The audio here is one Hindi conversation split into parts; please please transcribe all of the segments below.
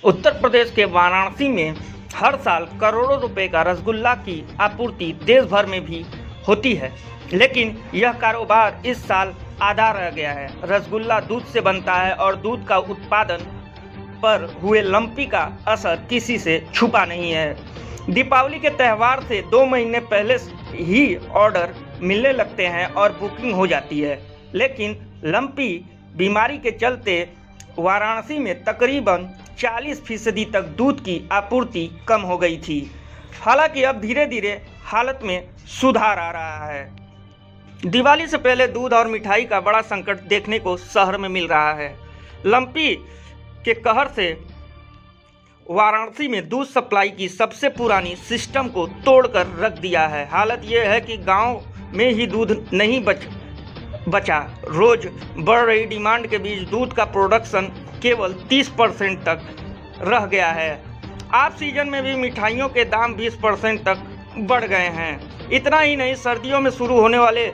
उत्तर प्रदेश के वाराणसी में हर साल करोड़ों रुपए का रसगुल्ला की आपूर्ति देश भर में भी होती है, लेकिन यह कारोबार इस साल आधा रह गया है। रसगुल्ला दूध से बनता है और दूध का उत्पादन पर हुए लंपी का असर किसी से छुपा नहीं है। दीपावली के त्यौहार से 2 महीने पहले ही ऑर्डर मिलने लगते हैं और बुकिंग हो जाती है, लेकिन लंपी बीमारी के चलते वाराणसी में तकरीबन 40% तक दूध की आपूर्ति कम हो गई थी। हालांकि अब धीरे धीरे हालत में सुधार आ रहा है। दिवाली से पहले दूध और मिठाई का बड़ा संकट देखने को शहर में मिल रहा है। लंपी के कहर से वाराणसी में दूध सप्लाई की सबसे पुरानी सिस्टम को तोड़कर रख दिया है। हालत यह है कि गांव में ही दूध नहीं बचा। रोज बढ़ रही डिमांड के बीच दूध का प्रोडक्शन केवल 30% तक रह गया है। आप सीजन में भी मिठाइयों के दाम 20% तक बढ़ गए हैं। इतना ही नहीं, सर्दियों में शुरू होने वाले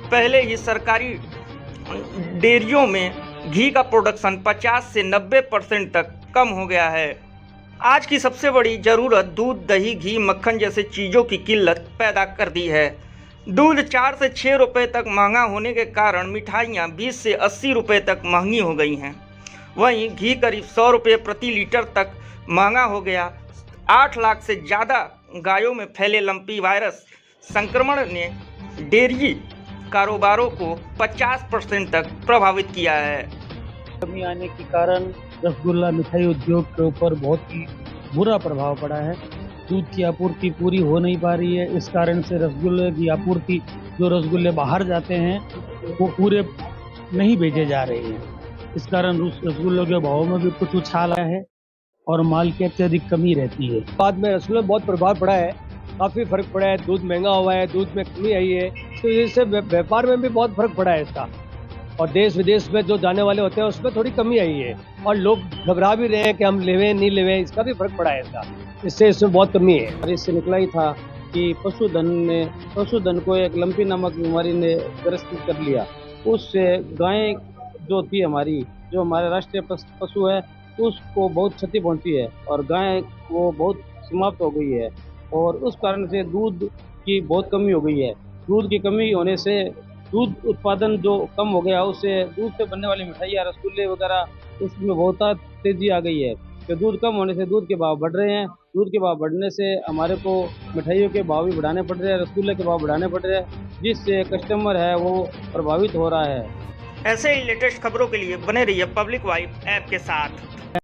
पहले ही सरकारी डेयरियों में घी का प्रोडक्शन 50 से 90% तक कम हो गया है। आज की सबसे बड़ी ज़रूरत दूध, दही, घी, मक्खन जैसे चीज़ों की किल्लत पैदा कर दी है। दूध 4 से 6 रुपये तक महंगा होने के कारण मिठाइयाँ 20 से 80 रुपये तक महंगी हो गई हैं। वहीं घी करीब 100 रुपये प्रति लीटर तक महंगा हो गया। 8 लाख से ज़्यादा गायों में फैले लंपी वायरस संक्रमण ने डेयरी कारोबारों को 50% तक प्रभावित किया है। कमी आने के कारण रसगुल्ला मिठाई उद्योग के ऊपर बहुत ही बुरा प्रभाव पड़ा है। दूध की आपूर्ति पूरी हो नहीं पा रही है। इस कारण से रसगुल्ले की आपूर्ति, जो रसगुल्ले बाहर जाते हैं वो पूरे नहीं भेजे जा रहे हैं। इस कारण रसगुल्लों के भाव में भी कुछ उछाल आया है और माल की अत्यधिक कमी रहती है। बाद में रसगुल्ले में बहुत प्रभाव पड़ा है, काफ़ी फर्क पड़ा है। दूध महंगा हुआ है, दूध में कमी आई है, तो इससे व्यापार में भी बहुत फर्क पड़ा है इसका। और देश विदेश में जो जाने वाले होते हैं उसमें थोड़ी कमी आई है और लोग घबरा भी रहे हैं कि हम लेवें नहीं लेवें, इसका भी फर्क पड़ा है इसका। इसमें बहुत कमी है। और इससे निकला ही था कि पशुधन को एक लंपी नामक बीमारी ने ग्रस्त कर लिया। उससे गायें जो थी हमारी, जो हमारे राष्ट्रीय पशु है, उसको बहुत क्षति पहुंची है और गाय वो बहुत समाप्त हो गई है। और उस कारण से दूध की बहुत कमी हो गई है। दूध की कमी होने से दूध उत्पादन जो कम हो गया, उससे दूध से बनने वाली मिठाइयाँ, रसगुल्ले वगैरह, उसमें बहुत तेजी आ गई है। तो दूध कम होने से दूध के भाव बढ़ रहे हैं। दूध के भाव बढ़ने से हमारे को मिठाइयों के भाव भी बढ़ाने पड़ रहे हैं, रसगुल्ले के भाव बढ़ाने पड़ रहे हैं, जिससे कस्टमर है वो प्रभावित हो रहा है। ऐसे ही लेटेस्ट खबरों के लिए बने रहिए पब्लिक वाइब ऐप के साथ।